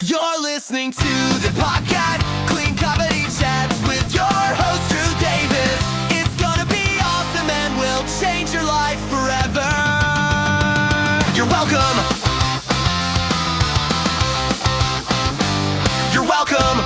You're listening to the podcast, Clean Comedy Chats with your host, Drew Davis. It's gonna be awesome and will change your life forever. You're welcome. You're welcome.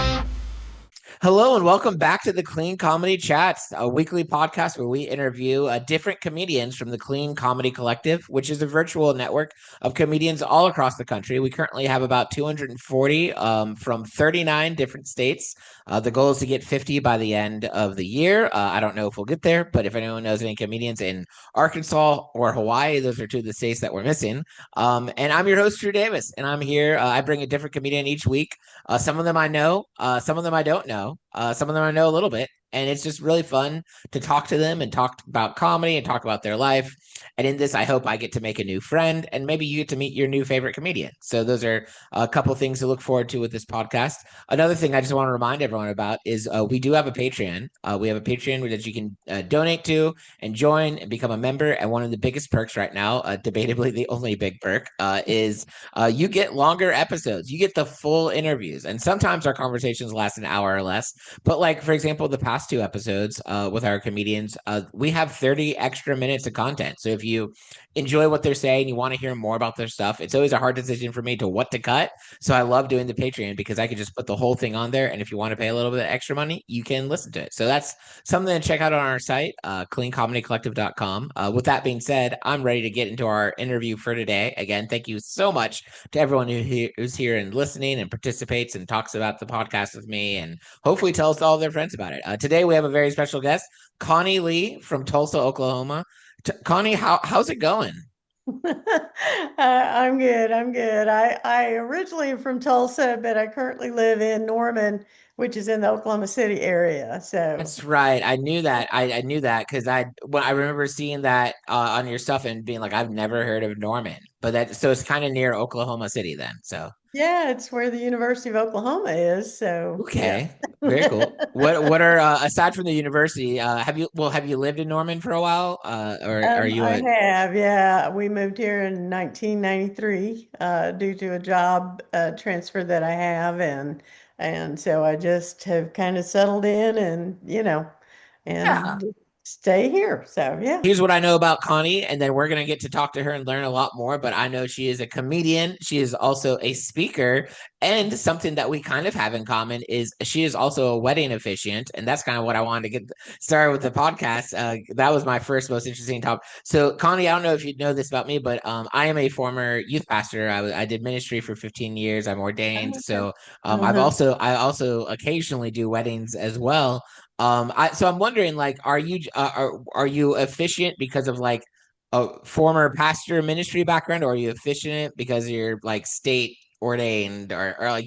Hello and welcome back to the Clean Comedy Chats, a weekly podcast where we interview different comedians from the Clean Comedy Collective, which is a virtual network of comedians all across the country. We currently have about 240 from 39 different states. The goal is to get 50 by the end of the year. I don't know if we'll get there, but if anyone knows any comedians in Arkansas or Hawaii, those are two of the states that we're missing. And I'm your host, Drew Davis, and I'm here. I bring a different comedian each week. Some of them I know, some of them I don't know. Some of them I know a little bit, and it's just really fun to talk to them and talk about comedy and talk about their life. And in this, I hope I get to make a new friend, and maybe you get to meet your new favorite comedian. So those are a couple things to look forward to with this podcast. Another thing I just want to remind everyone about is we do have a Patreon. We have a Patreon that you can donate to and join and become a member. And one of the biggest perks right now, debatably the only big perk, is you get longer episodes. You get the full interviews, and sometimes our conversations last an hour or less. But like, for example, the past two episodes with our comedians, we have 30 extra minutes of content. So if you enjoy what they're saying, you want to hear more about their stuff, it's always a hard decision for me to what to cut. So I love doing the Patreon because I can just put the whole thing on there. And if you want to pay a little bit of extra money, you can listen to it. So that's something to check out on our site, cleancomedycollective.com. With that being said, I'm ready to get into our interview for today. Again, thank you so much to everyone who's here and listening and participates and talks about the podcast with me and hopefully tells all their friends about it. Today we have a very special guest, Conni Lee from Tulsa, Oklahoma. Conni, how's it going? I'm good. I'm good. I originally am from Tulsa, but I currently live in Norman, which is in the Oklahoma City area. So, That's right. I knew that. I knew that because I remember seeing that on your stuff and being like, I've never heard of Norman, but that so it's kind of near Oklahoma City then. So yeah, it's where the University of Oklahoma is. So, yeah. okay, very cool. What are aside from the university? Have you lived in Norman for a while? Or are you I a have, yeah. We moved here in 1993 due to a job transfer that I have, and so I just have kind of settled in, and yeah? and stay here. So, yeah. Here's what I know about Connie, and then we're gonna get to talk to her and learn a lot more. But I know she is a comedian. She is also a speaker, and something that we kind of have in common is she is also a wedding officiant, and that's kind of what I wanted to get started with the podcast. That was my first most interesting topic. So, Connie, I don't know if you know this about me, but I am a former youth pastor. I did ministry for 15 years. I'm ordained, so Uh-huh. I also occasionally do weddings as well. So I'm wondering, like, are you efficient because of like a former pastor ministry background, or are you efficient because you're like state ordained, or like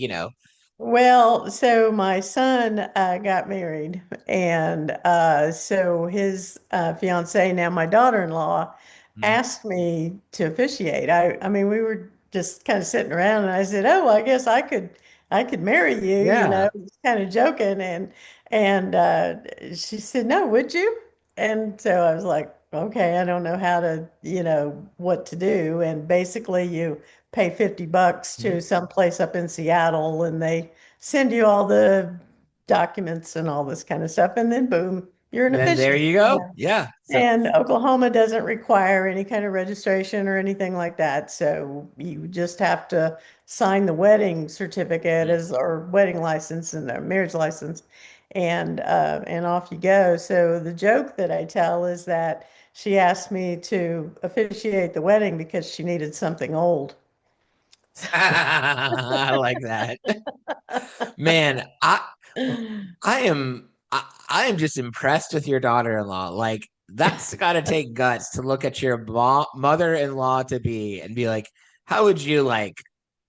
Well, so my son got married, and so his fiance, now my daughter-in-law, Mhm. asked me to officiate. I mean, we were just kind of sitting around, and I said, "Oh, I guess I could marry you," Yeah. just kind of joking, and she said, "No, would you?" And so I was like, "Okay, I don't know how to, what to do." And basically, you pay $50 Mhm. to some place up in Seattle, and they send you all the documents and all this kind of stuff, and then boom, you're an Then there officiant. you go. Yeah. So And Oklahoma doesn't require any kind of registration or anything like that. So you just have to sign the wedding certificate Mhm. as or wedding license and a marriage license, and off you go. So the joke that I tell is that she asked me to officiate the wedding because she needed something old. I like that. Man, I am just impressed with your daughter-in-law. Like that's got to take guts to look at your mother-in-law to be and be like, how would you like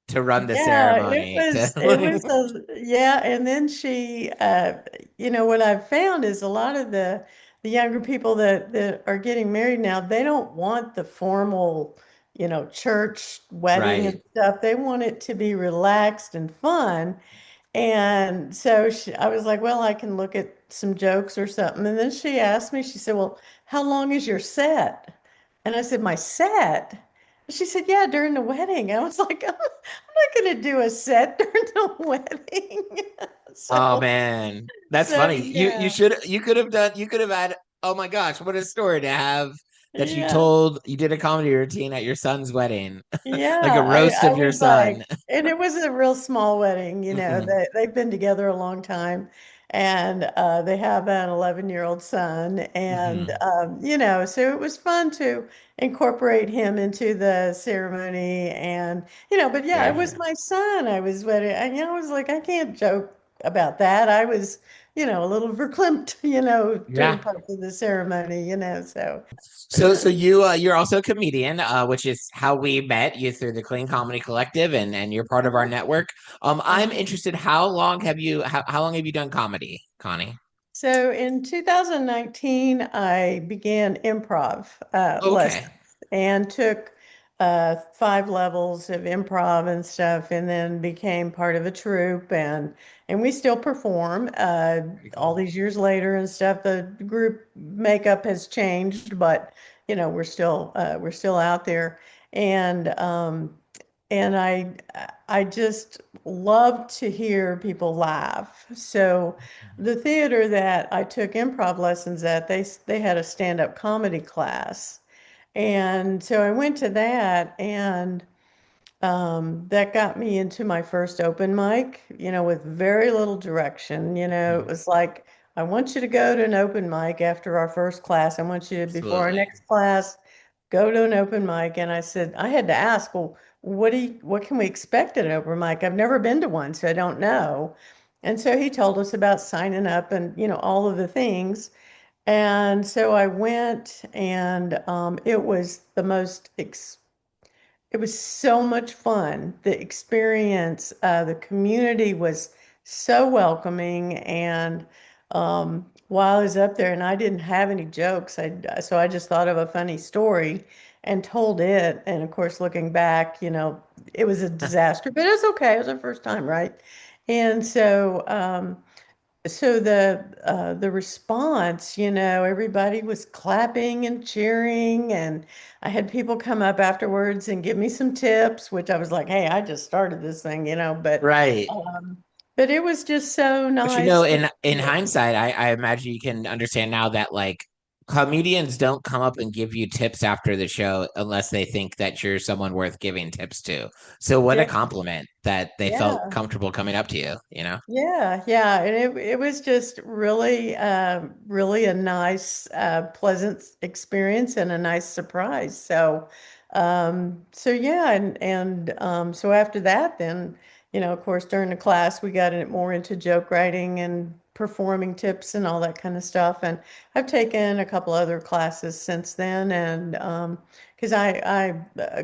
to run the Yeah, ceremony? it was yeah, and then she what I've found is a lot of the younger people that are getting married now, they don't want the formal, church wedding and Right. stuff. They want it to be relaxed and fun. And so I was like, well, I can look at some jokes or something. And then she asked me, she said, well, how long is your set? And I said, my set? She said, yeah, during the wedding. I was like, I'm not going to do a set during the wedding. Oh So, man, that's so funny. yeah, You could have done you could have had, oh my gosh, what a story to have that yeah. you did a comedy routine at your son's wedding. Like a Yeah, roast I of your was like, son. and it was a real small wedding, Mhm. they've been together a long time and they have an 11-year-old son and Mhm. so it was fun to incorporate him into the ceremony and but yeah, it Very was fun. my son I was wedding and I was like, I can't joke about that. I was, a little verklempt, during Yeah. parts of the ceremony, so So you're also a comedian, which is how we met you through the Clean Comedy Collective, and you're part of our uh-huh, network. I'm uh-huh. interested. How long have you done comedy, Connie? So in 2019, I began improv Okay. lessons and took 5 levels of improv and stuff, and then became part of a troupe, and we still perform Very all cool. these years later and stuff. The group makeup has changed, but we're still out there, and I just love to hear people laugh. So the theater that I took improv lessons at, they had a stand-up comedy class. And so I went to that and that got me into my first open mic, with very little direction. It Mhm. was like, I want you to go to an open mic after our first class. I want you to, before our Absolutely. next class, go to an open mic. And I said, I had to ask, well, what can we expect at an open mic? I've never been to one, so I don't know. And so he told us about signing up and, all of the things. And so I went and it was the most it was so much fun. The experience, the community was so welcoming. And while I was up there, and I didn't have any jokes, so I just thought of a funny story and told it. And of course, looking back, it was a disaster, but it's okay. It was our first time, right? And so the response, everybody was clapping and cheering, and I had people come up afterwards and give me some tips, which I was like, "Hey, I just started this thing," Right. um, but it was just so But nice to in see it. hindsight, I imagine you can understand now that like comedians don't come up and give you tips after the show unless they think that you're someone worth giving tips to. So what a Yeah, compliment that they felt yeah. comfortable coming up to you, you know? Yeah, yeah, and it was just really really a nice pleasant experience and a nice surprise. So yeah, and so after that, then of course, during the class we got more into joke writing and performing tips and all that kind of stuff. And I've taken a couple other classes since then, and because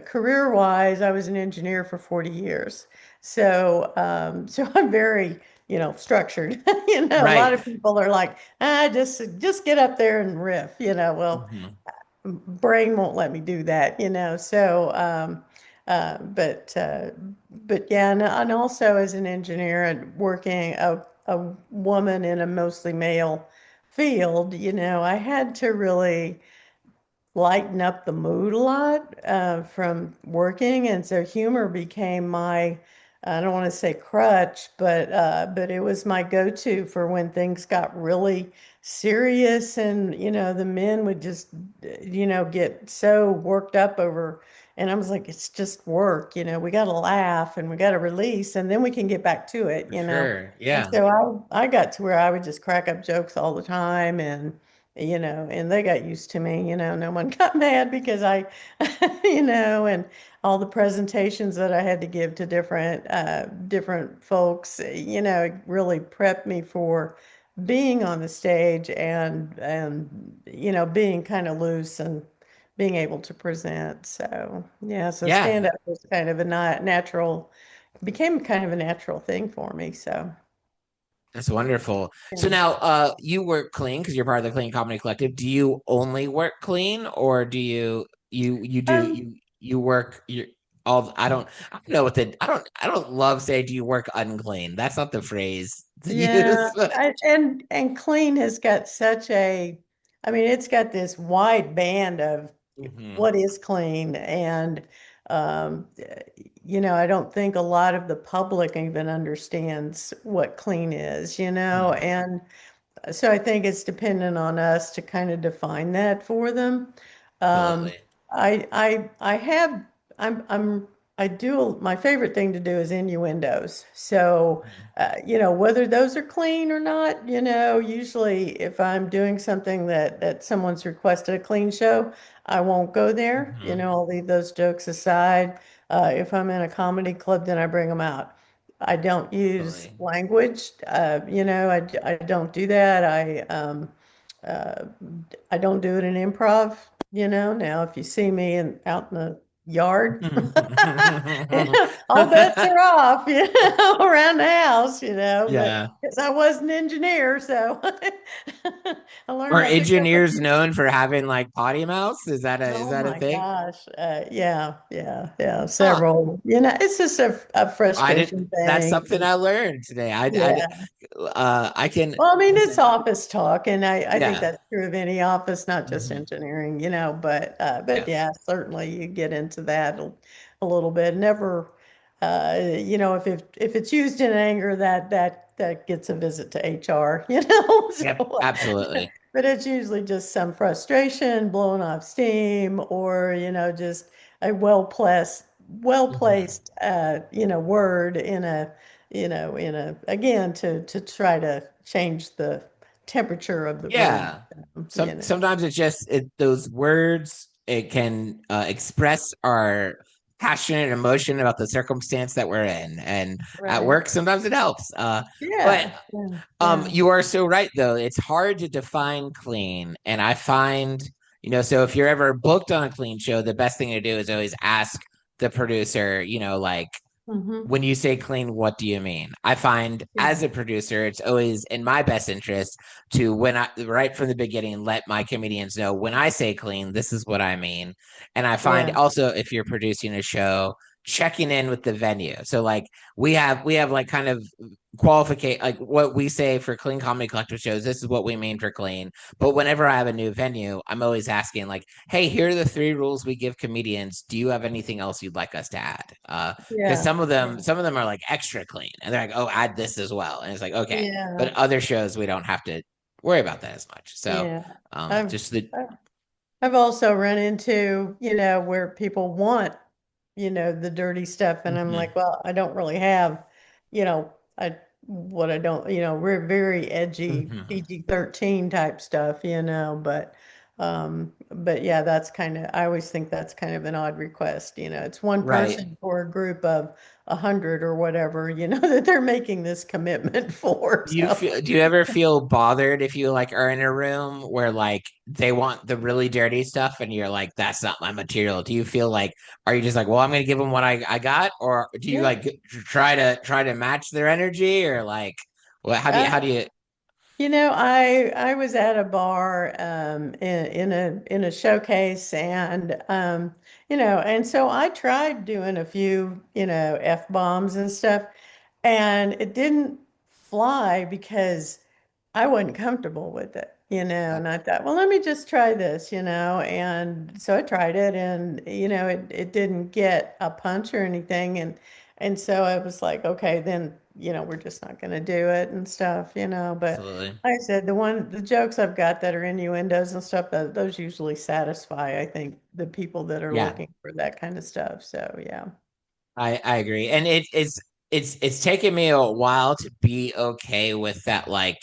career-wise, I was an engineer for 40 years. So I'm very, structured. A lot Right. of people are like, just get up there and riff, well, Mhm. brain won't let me do that, uh, but uh, but yeah, and also as an engineer and working a woman in a mostly male field, I had to really lighten up the mood a lot from working, and so humor became my, I don't want to say crutch, but it was my go-to for when things got really serious, and the men would just get so worked up over, and I was like, it's just work, we got to laugh and we got to release, and then we can get back to it, For sure. and Yeah. so I got to where I would just crack up jokes all the time, and they got used to me, no one got mad because and all the presentations that I had to give to different folks, really prepped me for being on the stage and being kind of loose and being able to present. So, yeah, so stand Yeah. up was kind of a natural, became kind of a natural thing for me. So, That's wonderful. So yeah. now you work clean because you're part of the Clean Comedy Collective. Do you only work clean or do Um, you work you all I don't know what the I don't love saying do you work unclean? That's not the phrase to Yeah, use. But and clean has got such I mean, it's got this wide band of Mhm. what is clean, and I don't think a lot of the public even understands what clean is, Mhm. and so I think it's dependent on us to kind of define that for them. Um, Absolutely. I have, I do, my favorite thing to do is innuendos. So, Mhm. whether those are clean or not, usually if I'm doing something that someone's requested a clean show, I won't go there. Mhm. I'll leave those jokes aside. If I'm in a comedy club, then I bring them out. I don't use Absolutely. language. I don't do that. Uh, I don't do it in improv. Now if you see me out in the yard, all bets are off, around the house, but Yeah. because I was an engineer, so I learned, Are I picked up a engineers few. known for having like potty mouths? Is Oh that a my thing? gosh. Yeah, Huh. several. It's just a I didn't. frustration That's something thing. I learned today. Yeah. I can. Well, I mean, it's office talk, and I think Yeah. that's true of any office, not just Mhm. engineering, but Yes. yeah, certainly you get into that a little bit. Never, if it's used in anger, that gets a visit to HR, Yep. So, Absolutely. but it's usually just some frustration, blowing off steam, or just a well Mhm. placed, word again to try to change the temperature of the room. Yeah. You know, Sometimes it's just those words. It can express our passionate emotion about the circumstance that we're in, and at right? work sometimes it helps. But Yeah, yeah, yeah, You are so right though. It's hard to define clean, and I find so if you're ever booked on a clean show, the best thing to do is always ask the producer. Like hmm, when you say clean, what do you mean? I find as yeah, a producer, it's always in my best interest to when I right from the beginning let my comedians know when I say clean, this is what I mean. And I find yeah, also if you're producing a show, checking in with the venue. So like we have like kind of qualificate like what we say for clean comedy collective shows. This is what we mean for clean. But whenever I have a new venue, I'm always asking like, hey, here are the three rules we give comedians. Do you have anything else you'd like us to add? Because yeah, some of them are like extra clean and they're like, oh, add this as well. And it's like, okay. yeah, But other shows we don't have to worry about that as much. So yeah. I've just the I've I've also run into, where people want, the dirty stuff. And I'm mhm. like, well, I don't really have, you know, I, what I don't, we're very edgy Mhm. PG-13 type stuff, but yeah, I always think that's kind of an odd request. It's one Right. person for a group of 100 or whatever, that they're making this commitment for. So, Do you ever feel bothered if you like are in a room where like they want the really dirty stuff and you're like that's not my material? Do you feel like are you just like well I'm gonna give them what I got or do you yeah. like try to match their energy or like well how do you I was at a bar in a showcase, and and so I tried doing a few F-bombs and stuff, and it didn't fly because I wasn't comfortable with it, and I thought, well, let me just try this, and so I tried it, and it didn't get a punch or anything, and so I was like, okay, then we're just not going to do it and stuff, but absolutely like I said, the jokes I've got that are innuendos and stuff, those usually satisfy, I think, the people that are yeah looking for that kind of stuff. So yeah. I agree and it's taken me a while to be okay with that like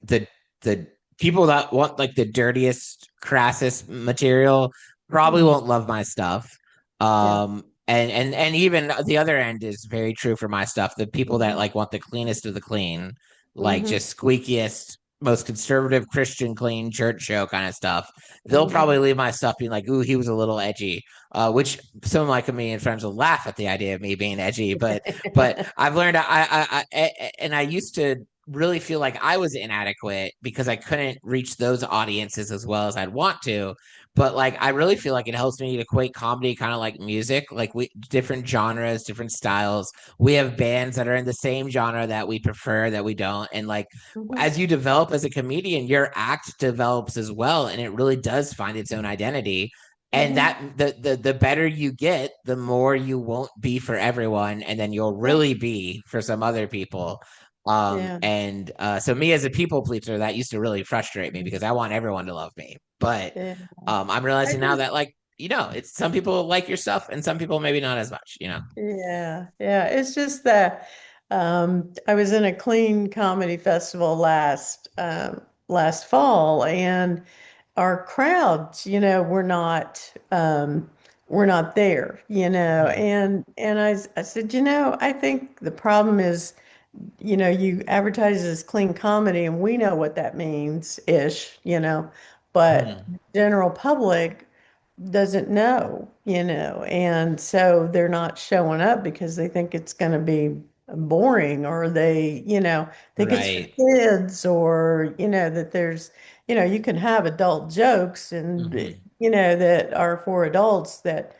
the people that want like the dirtiest crassest material probably Mhm. won't love my stuff Yeah. and even the other end is very true for my stuff the people that Hmm. like want the cleanest of the clean like Hmm. just squeakiest most conservative Christian clean church show kind of stuff they'll Hmm. probably leave my stuff being like ooh he was a little edgy which some of my comedian friends will laugh at the idea of me being edgy but I've learned and I used to really feel like I was inadequate because I couldn't reach those audiences as well as I'd want to. But like I really feel like it helps me to equate comedy kind of like music, like we different genres, different styles. We have bands that are in the same genre that we prefer, that we don't. And like Hmm. as you develop as a comedian, your act develops as well. And it really does find its own identity. and Hmm. that the better you get, the more you won't be for everyone, and then you'll Yeah. really be for some other people. Yeah. And so me as a people pleaser, that used to really frustrate me because I want everyone to love me. But Yeah. I'm I realizing now just that, like, it's some people like your stuff and some people maybe not as much. Yeah, yeah. It's just that I was in a clean comedy festival last fall, and our crowds, were not there, Mhm. and I said, I think the problem is, you advertise as clean comedy, and we know what that means ish, but Mhm. general public doesn't know, and so they're not showing up because they think it's going to be boring, or they, think it's for Right. kids, or, that there's, you can have adult jokes and, Hmm. that are for adults that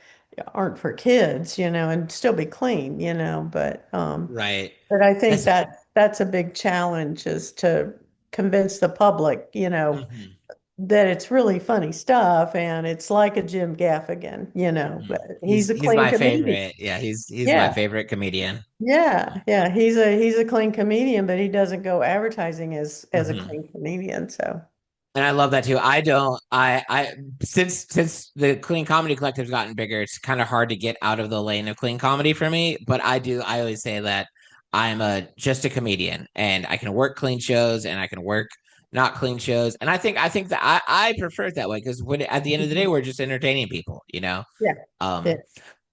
aren't for kids, and still be clean, Right. but I think That's that that's a big challenge, is to convince the public, mhm. that it's really funny stuff, and it's like a Jim Gaffigan, Mhm. but he's a He's clean my comedian. favorite. Yeah, he's my Yeah. favorite comedian. Yeah. Yeah. He's a clean comedian, but he doesn't go advertising as a Hmm. clean comedian. So And I love that too. I don't. I since the clean comedy collective's gotten bigger, it's kind of hard to get out of the lane of clean comedy for me. But I do. I always say that I'm just a comedian, and I can work clean shows, and I can work not clean shows. And I think that I prefer it that way because when at the end of the day, mhm. we're just entertaining people. Yeah. Yeah. Um, but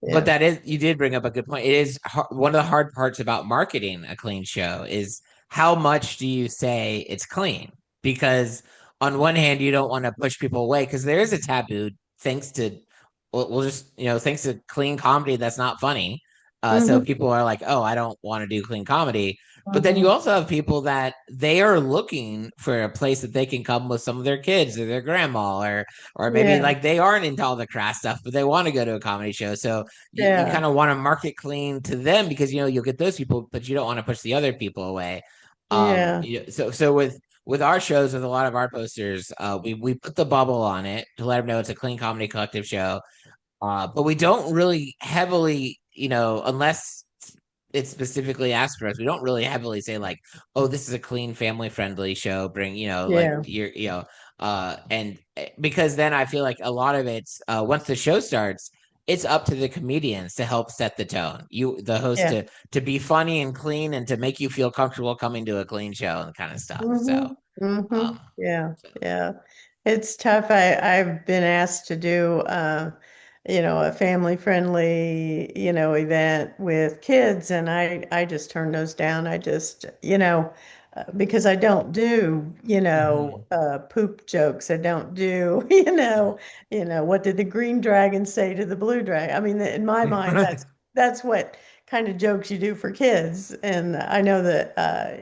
Yeah. that is, you did bring up a good point. It is one of the hard parts about marketing a clean show is how much do you say it's clean? Because on one hand, you don't want to push people away because there is a taboo thanks to, we'll just, thanks to clean comedy that's not funny. So Hmm. people are like, oh, I don't want to do clean comedy. But then you Hmm. also have people that they are looking for a place that they can come with some of their kids or their grandma, or maybe Yeah. like they aren't into all the crass stuff, but they want to go to a comedy show. So you Yeah. kind of want to market clean to them because you'll get those people, but you don't want to push the other people away. Yeah. So with our shows, with a lot of our posters, we put the bubble on it to let them know it's a clean comedy collective show. But we don't really heavily, unless it's specifically asked for us, we don't really heavily say like, oh, this is a clean family friendly show. Bring, like Yeah. and because then I feel like a lot of it's once the show starts, it's up to the comedians to help set the tone. The host, Yeah. to be funny and clean and to make you feel comfortable coming to a clean show and kind of stuff. So, Hmm. Hmm. um, Yeah. so Yeah. It's tough. I've been asked to do a family friendly, event with kids, and I just turn those down. I just, because I don't do, mhm. poop jokes. I don't do, what did the green dragon say to the blue dragon? I mean, in my mind, that's what kind of jokes you do for kids. And I know that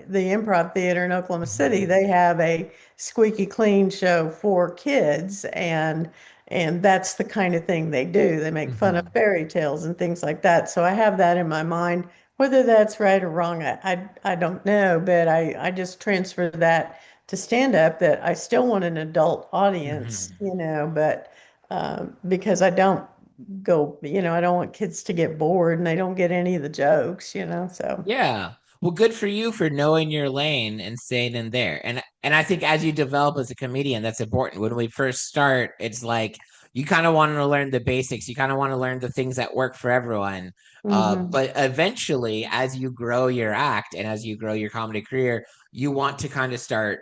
the Improv Theater in Oklahoma City, they have a squeaky clean show for kids, and that's the kind of thing they do. They make fun of Mhm. fairy tales and things like that. So I have that in my mind. Whether that's right or wrong, I don't know, but I just transfer that to stand up, that I still want an adult audience, Mhm. but because I don't want kids to get bored and they don't get any of the jokes, so. Yeah. Well, good for you for knowing your lane and staying in there. And I think as you develop as a comedian, that's important. When we first start, it's like you kind of want to learn the basics. You kind of want to learn the things that work for everyone. Hmm. But eventually, as you grow your act and as you grow your comedy career, you want to kind of start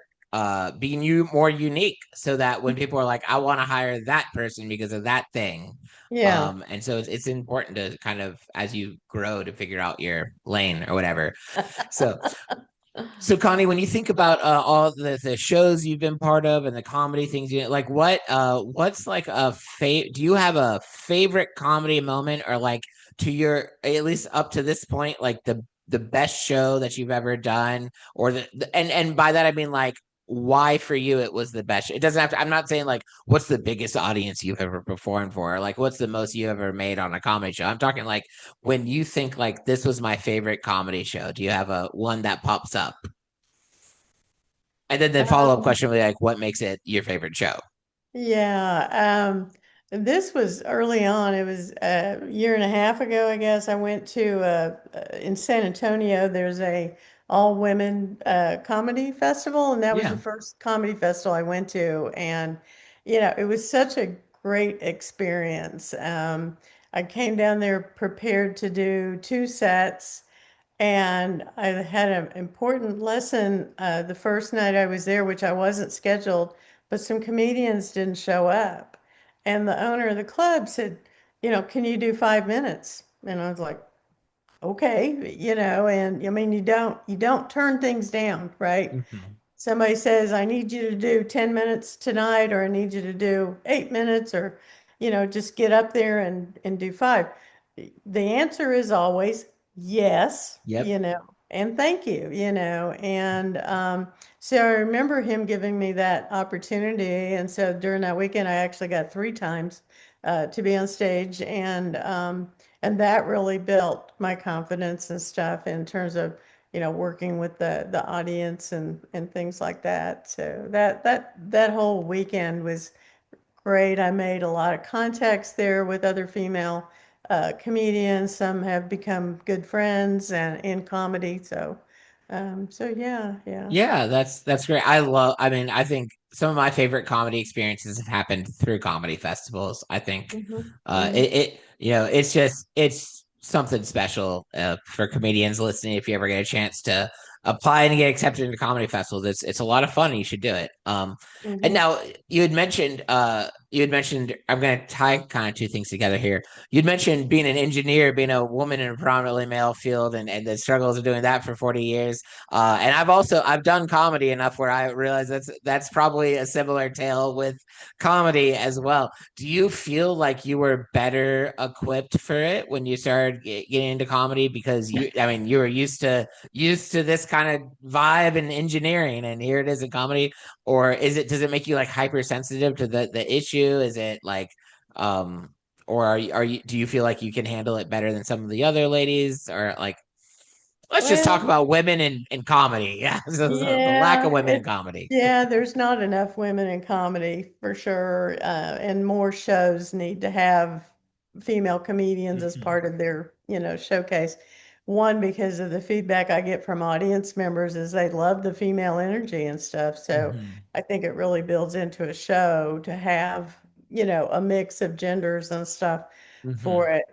being more unique so that when people are like, I want to hire that person because of that thing, Yeah. and so it's important to kind of as you grow to figure out your lane or whatever. So so Connie, when you think about all the shows you've been part of and the comedy things you like, what's like do you have a favorite comedy moment, or like to your at least up to this point, like the best show that you've ever done, or and by that I mean like why for you it was the best. It doesn't have to. I'm not saying like what's the biggest audience you've ever performed for, or like what's the most you ever made on a comedy show. I'm talking like when you think like this was my favorite comedy show. Do you have a one that pops up? And then the follow up Um, question will be like, what makes it your favorite show? yeah. This was early on. It was a year and a half ago, I guess. I went to in San Antonio. There's a all women comedy festival, and that was the Yeah. first comedy festival I went to. And it was such a great experience. I came down there prepared to do two sets. And I had an important lesson the first night I was there, which I wasn't scheduled, but some comedians didn't show up. And the owner of the club said, can you do 5 minutes? And I was like, okay, and I mean, you don't turn things down, right? Mhm. Somebody says, I need you to do 10 minutes tonight, or I need you to do 8 minutes, or, just get up there and do five. The answer is always yes, Yep. and thank you, and so I remember him giving me that opportunity. And so during that weekend, I actually got three times to be on stage, and that really built my confidence and stuff in terms of working with the audience and things like that. So that whole weekend was great. I made a lot of contacts there with other female comedians. Some have become good friends and in comedy. So yeah, yeah. Yeah, that's great. I mean, I think some of my favorite comedy experiences have happened through comedy festivals. I think Hmm. Hmm. it's something special for comedians listening. If you ever get a chance to apply and get accepted into comedy festivals, it's a lot of fun. You should do it. And Hmm. now you had mentioned I'm going to tie kind of two things together here. You'd mentioned being an engineer, being a woman in a predominantly male field, and the struggles of doing that for 40 years. And I've done comedy enough where I realize that's probably a similar tale with comedy as well. Do you feel like you were better equipped for it when you started getting into comedy because I mean, you were used to this kind of vibe in engineering, and here it is in comedy? Or does it make you like hypersensitive to the issue? Is it like um or are you do you feel like you can handle it better than some of the other ladies, or like let's just talk Well, about women in comedy. Yeah. So the lack of yeah, women in comedy. yeah, there's not enough women in comedy for sure. And more shows need to have female comedians as Mhm. part of their, showcase. One, because of the feedback I get from audience members is they love the female energy and stuff. So Mhm. I think it really builds into a show to have, a mix of genders and stuff for Mhm. it.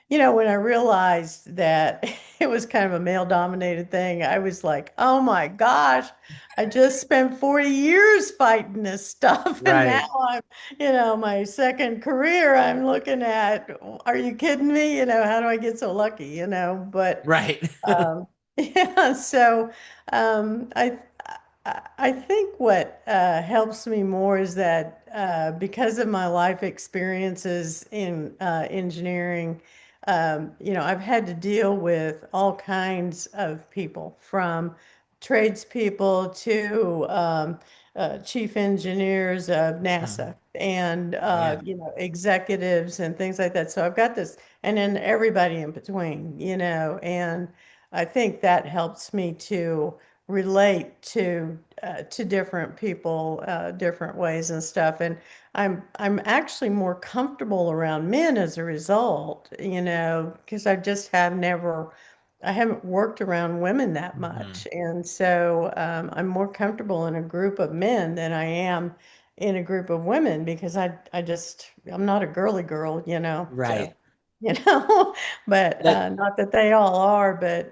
When I realized that it was kind of a male dominated thing, I was like, oh my gosh, I just spent 40 years fighting this stuff. And now Right. I'm, my second career, I'm looking at, are you kidding me? How do I get so lucky? But Right. yeah, so I think what helps me more is that because of my life experiences in engineering, I've had to deal with all kinds of people, from tradespeople to chief engineers of NASA, Um, and yeah. executives and things like that. So I've got this, and then everybody in between, and I think that helps me to relate to different people, different ways and stuff. And I'm actually more comfortable around men as a result, because I haven't worked around women that Mhm. much. And so I'm more comfortable in a group of men than I am in a group of women, because I'm not a girly girl, so Right. but That not that they all are, but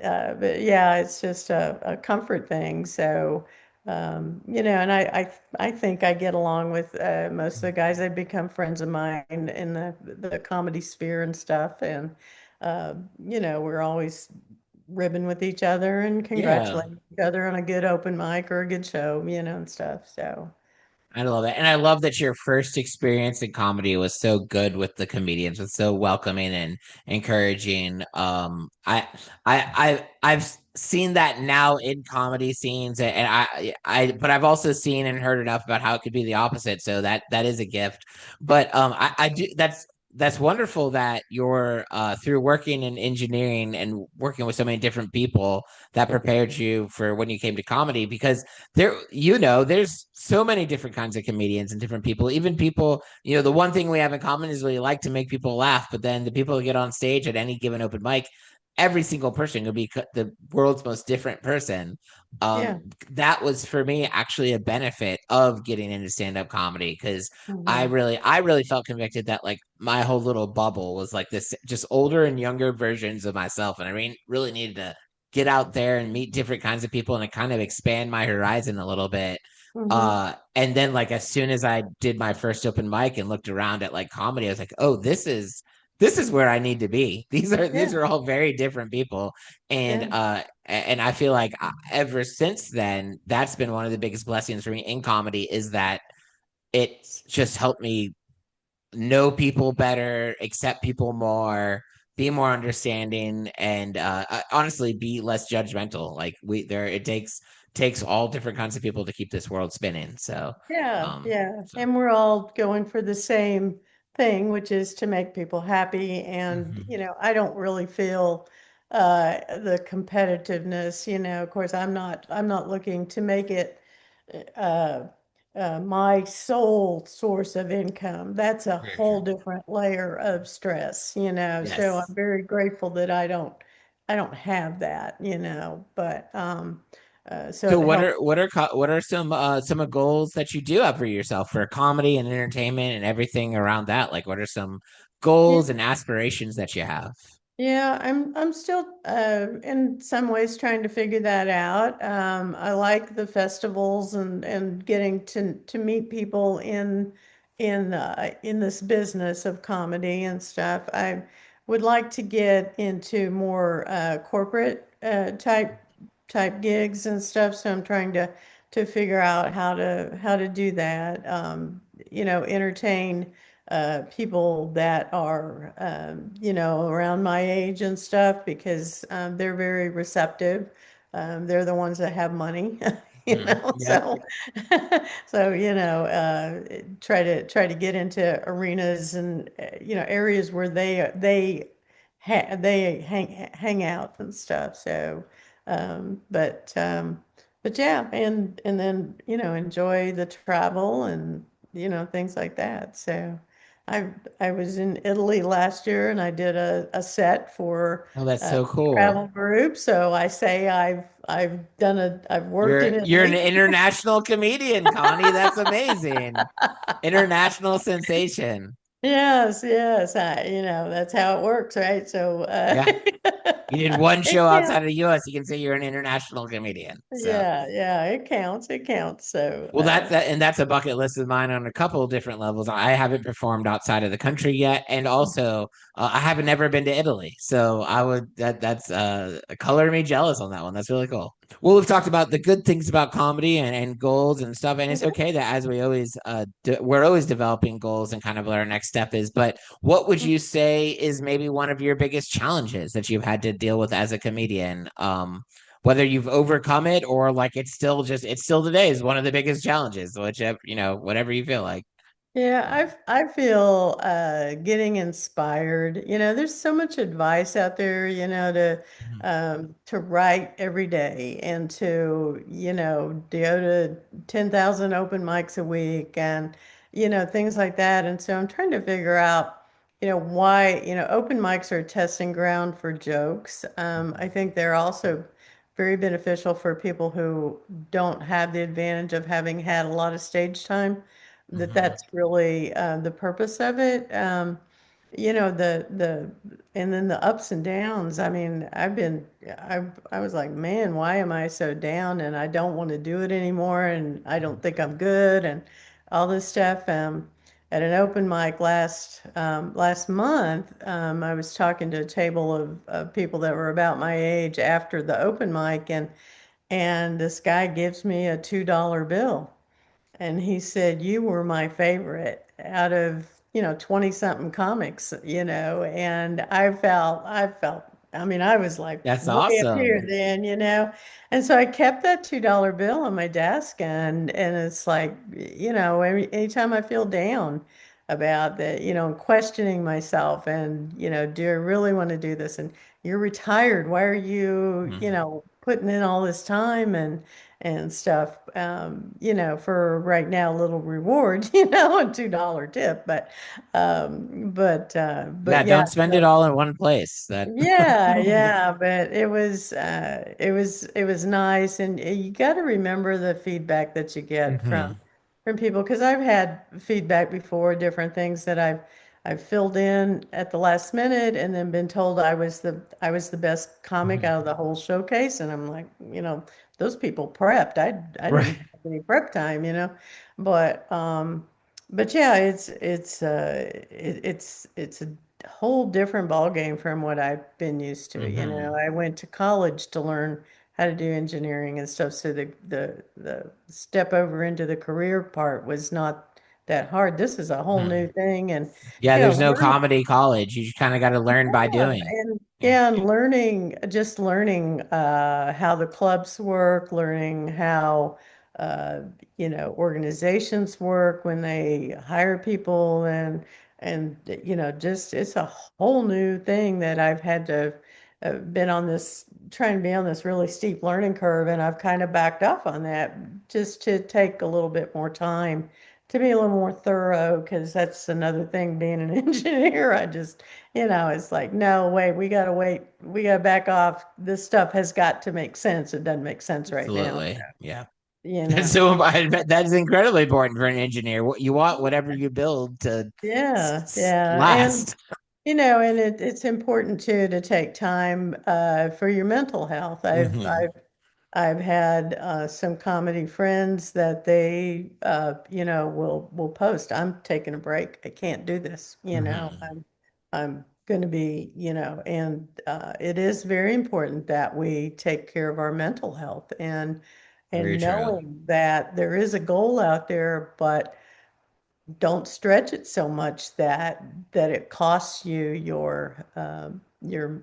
yeah, it's just a comfort thing. So, and I think I get along with most of the guys. They've become friends of mine in the comedy sphere and stuff, and we're always ribbing with each other and yeah. congratulating each other on a good open mic or a good show, and stuff. So, I love it. And I love that your first experience in comedy was so good with the comedians, was so welcoming and encouraging. I've seen that now in comedy scenes, and but I've also seen and heard enough about how it could be the opposite. So that is a gift. But I do that's wonderful that you're through working in engineering and working with so many different people that prepared you for when you came to comedy, because there's so many different kinds of comedians and different people, even people, the one thing we have in common is we like to make people laugh, but then the people who get on stage at any given open mic, every single person could be the world's most different person. Yeah. That was for me actually a benefit of getting into stand-up comedy, because Hmm. I really felt convicted that like my whole little bubble was like this, just older and younger versions of myself, and I really needed to get out there and meet different kinds of people and to kind of expand my horizon a little bit. Hmm. And then like as soon as I did my first open mic and looked around at like comedy, I was like, oh, this is where I need to be. These Yeah. are all very different people, and Yeah. I feel like ever since then, that's been one of the biggest blessings for me in comedy, is that it's just helped me know people better, accept people more, be more understanding, and honestly be less judgmental. Like it takes all different kinds of people to keep this world spinning. So, Yeah, um, yeah. so And we're all going for the same thing, which is to make people happy. And, mhm. I don't really feel the competitiveness, of course, I'm not looking to make it uh, my sole source of income. That's a Very true. whole different layer of stress, so I'm Yes. very grateful that I don't have that, but so So it helps. what are some of goals that you do have for yourself for comedy and entertainment and everything around that? Like, what are some goals and aspirations that you have? Yeah, I'm still in some ways trying to figure that out. I like the festivals and getting to meet people in this business of comedy and stuff. I would like to get into more corporate type gigs and stuff. So I'm trying to figure out how to do that. Entertain people that are, around my age and stuff because they're very receptive. They're the ones that have money, Yep. so so try to get into arenas and areas where they hang out and stuff. So, um, but um, but yeah, and then enjoy the travel and things like that. So. I I was in Italy last year and I did a set for Oh, that's a so cool. travel group. So I say I've worked in You're an Italy. international comedian, Connie. That's amazing. International sensation. Yes, yes. That's how it works, right? So Yeah. You did one it show outside counts. of the US, you can say you're an international comedian. So Yeah, yeah, it counts. It counts. So well, that's a bucket list of mine on a couple of different levels. I haven't performed outside of the country yet, and also I haven't never been to Italy. So I would that's color me jealous on that one. That's really cool. Well, we've talked about the good things about comedy and goals and stuff, and it's okay that as we always we're always developing goals and kind of what our next step is. But what would you say is maybe one of your biggest challenges that you've had to deal with as a comedian? Whether you've overcome it or like it's still today is one of the biggest challenges, whichever, whatever you feel like. Yeah, I feel getting inspired. There's so much advice out there, to write every day and to, go to 10,000 open mics a week and, things like that. And so I'm trying to figure out, why, open mics are a testing ground for jokes. I think they're also very beneficial for people who don't have the advantage of having had a lot of stage time, Mhm. that's really the purpose of it. And then the ups and downs. I mean, I was like, man, why am I so down? And I don't want to do it anymore. And I don't think I'm good and all this stuff. At an open mic last month, I was talking to a table of people that were about my age after the open mic, and this guy gives me a $2 bill. And he said, "You were my favorite out of, 20 something comics, and I mean, I was like That's way up here awesome. then, And so I kept that $2 bill on my desk, and it's like, anytime I feel down, about that, and questioning myself and, do I really want to do this? And you're retired. Why are you, Mhm. putting in all this time and stuff, for right now, a little reward, a $2 tip, but Yeah, yeah, don't spend it so all in one place. That yeah, yeah, but it was nice, and you got to remember the feedback that you get hmm from people, because I've had feedback before, different things that I've filled in at the last minute, and then been told I was the best comic hmm out of the whole showcase, and I'm like, those people prepped. I Right. didn't have any prep time, but but yeah, it's a whole different ball game from what I've been used to. hmm I went to college to learn how to do engineering and stuff, so the step over into the career part was not that hard. This is a whole new hmm thing, and Yeah, there's no learning. comedy college. You just kind of got to learn by Yeah, doing. and Yeah. just learning how the clubs work, learning how uh, organizations work when they hire people, and just it's a whole new thing that I've had to been on this trying to be on this really steep learning curve, and I've kind of backed off on that just to take a little bit more time to be a little more thorough, because that's another thing being an engineer. I just it's like, no, wait, we gotta wait. We gotta back off. This stuff has got to make sense. It doesn't make sense right now. Absolutely. Yeah. You know, So I bet that is incredibly important for an engineer. What you want, whatever you build to yeah, yeah. And last. it's important too to take time for your mental health. hmm I've had some comedy friends that they will post, I'm taking a break. I can't do this, hmm I'm going to be, and it is very important that we take care of our mental health, Very and true. knowing that there is a goal out there, but don't stretch it so much that it costs you your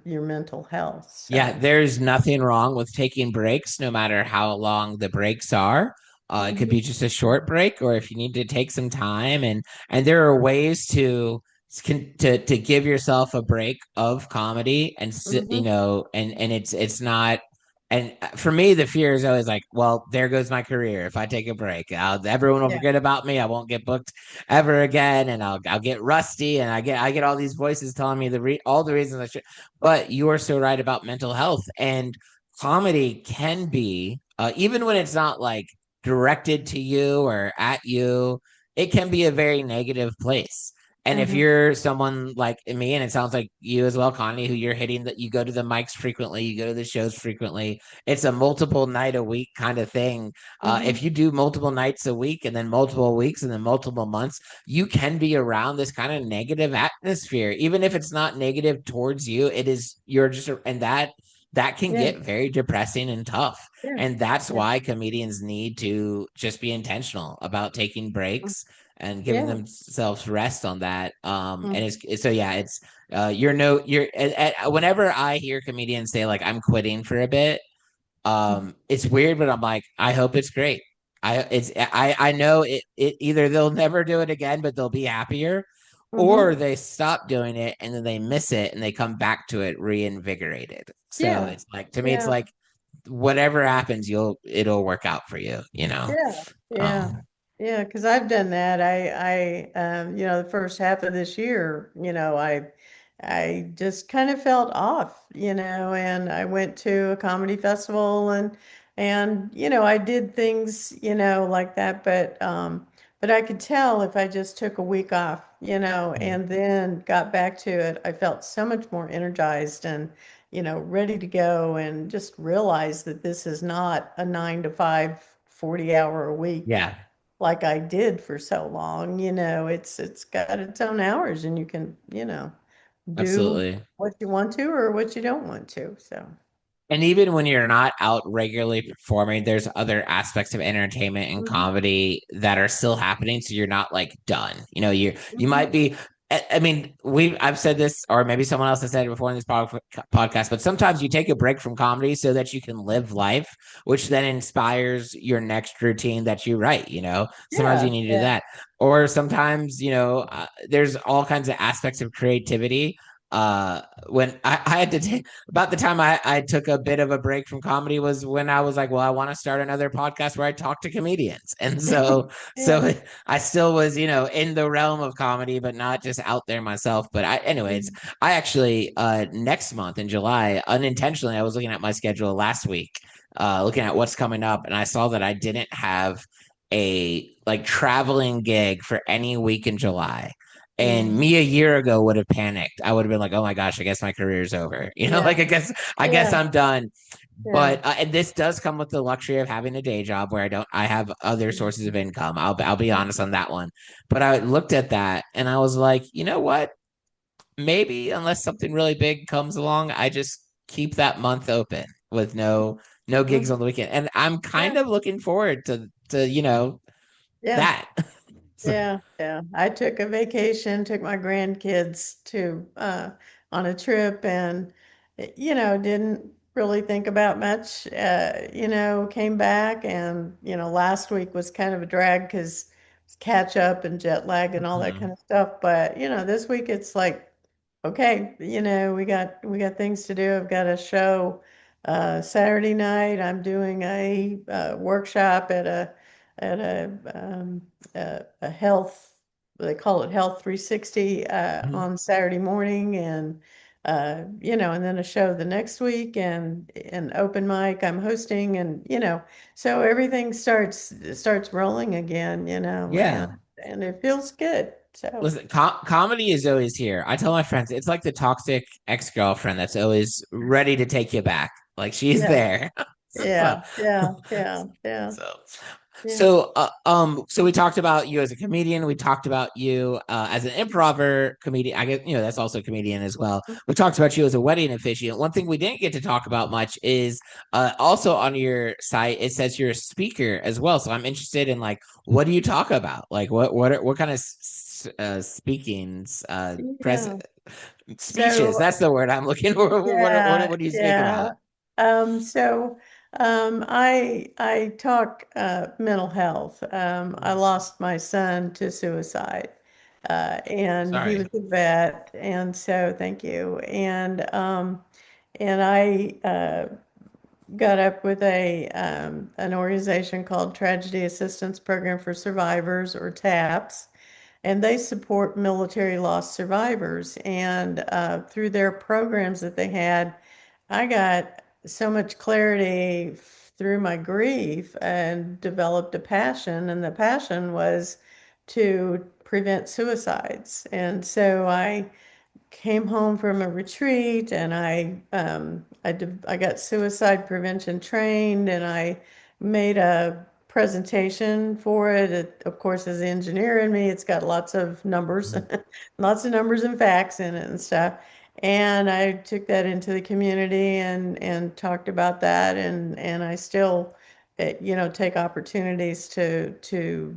mental health. Yeah, So, there's nothing wrong with taking breaks, no matter how long the breaks are. It could mhm, be just a short break, or if you need to take some time, and there are ways to give yourself a break of comedy, and mhm, and it's not. And for me, the fear is always like, well, there goes my career. If I take a break, everyone will yeah, forget about me. I won't get booked ever again, and I'll get rusty, and I get all these voices telling me all the reasons I should. But you are so right about mental health, and comedy can be, even when it's not like directed to you or at you, it can be a very negative place. And if mhm, you're someone like me, and it sounds like you as well, Connie, who you're hitting that you go to the mics frequently, you go to the shows frequently, it's a multiple night a week kind of thing. mhm, If you do multiple nights a week and then multiple weeks and then multiple months, you can be around this kind of negative atmosphere. Even if it's not negative towards you, it is, you're just, and that can yeah, get very depressing and tough. yeah, And that's yeah, why comedians need to just be intentional about taking mm, breaks and giving yeah, themselves rest on that. And mhm, so yeah, it's whenever I hear comedians say like I'm quitting for a bit, mhm, it's weird, but I'm like, I hope it's great. I know it either they'll never do it again, but they'll be happier, or mhm, they stop doing it and then they miss it and they come back to it reinvigorated. So yeah, it's like, to me, it's yeah, like whatever happens, it'll work out for you. yeah, yeah, Um, yeah. Because I've done that. The first half of this year, I just kind of felt off, and I went to a comedy festival, and I did things, like that, but I could tell if I just took a week off, and then got back to it, I felt so much more energized and, ready to go, and just realized that this is not a 9 to 5, 40 hour a week yeah, like I did for so long. It's got its own hours, and you can, do absolutely. what you want to or what you don't want to. So, And even when you're not out regularly performing, there's other aspects of entertainment and mhm, comedy that are still happening. So you're not like done. You mhm, might be I mean, I've said this, or maybe someone else has said it before in this podcast, but sometimes you take a break from comedy so that you can live life, which then inspires your next routine that you write. Sometimes you Yeah, need to do yeah. that, or sometimes there's all kinds of aspects of creativity. When I had to take about the time I took a bit of a break from comedy was when I was like, well, I want to start another podcast where I talk to comedians, and so Yeah. so I still was, in the realm of comedy, but not just out there myself. But anyways, Mm. I actually, next month in July, unintentionally, I was looking at my schedule last week, looking at what's coming up, and I saw that I didn't have a like traveling gig for any week in July. And Mm. me a year ago would have panicked. I would have been like, "Oh my gosh, I guess my career's over." Like Yeah, I guess yeah, I'm done. yeah. But and this does come with the luxury of having a day job where I have other sources of income. I'll be honest on that one. But I looked at that and I was like, you know what? Maybe unless something really big comes along, I just keep that month open with no gigs on Mhm. the weekend. And I'm Yeah, kind of looking forward to yeah. that. So, Yeah, yeah. I took a vacation, took my grandkids to on a trip and didn't really think about much. Came back and last week was kind of a drag because catch up and jet lag and all that kind mhm. of stuff. But this week it's like, okay, we got things to do. I've got a show Saturday night. I'm doing a workshop at a health, they call it Health 360 Mhm. on Saturday morning, and and then a show the next week, and an open mic I'm hosting, and so everything starts rolling again, Yeah. and it feels good. So Listen, comedy is always here. I tell my friends it's like the toxic ex-girlfriend that's always ready to take you back. Like she's yeah, there. So, yeah, yeah, yeah, yeah, so, yeah. so we talked about you as a comedian. We talked about you as an improver comedian. I guess that's also a comedian as well. We talked about you as a wedding officiant. One thing we didn't get to talk about much is also on your site it says you're a speaker as well. So I'm interested in like what do you talk about? Like what kind of speakings press Yeah. speeches? So That's the word I'm looking for. yeah, What do you speak yeah. about? I talk mental health. I lost my son to suicide, and he was Sorry. a vet, and so thank you. And I got up with a an organization called Tragedy Assistance Program for Survivors, or TAPS, and they support military loss survivors. And through their programs that they had, I got so much clarity through my grief and developed a passion. And the passion was to prevent suicides. And so I came home from a retreat, and I got suicide prevention trained, and I made a presentation for it. Of course, as an engineer in me, it's got lots of numbers, lots of numbers and facts in it and stuff. And I took that into the community and talked about that, and I still take opportunities to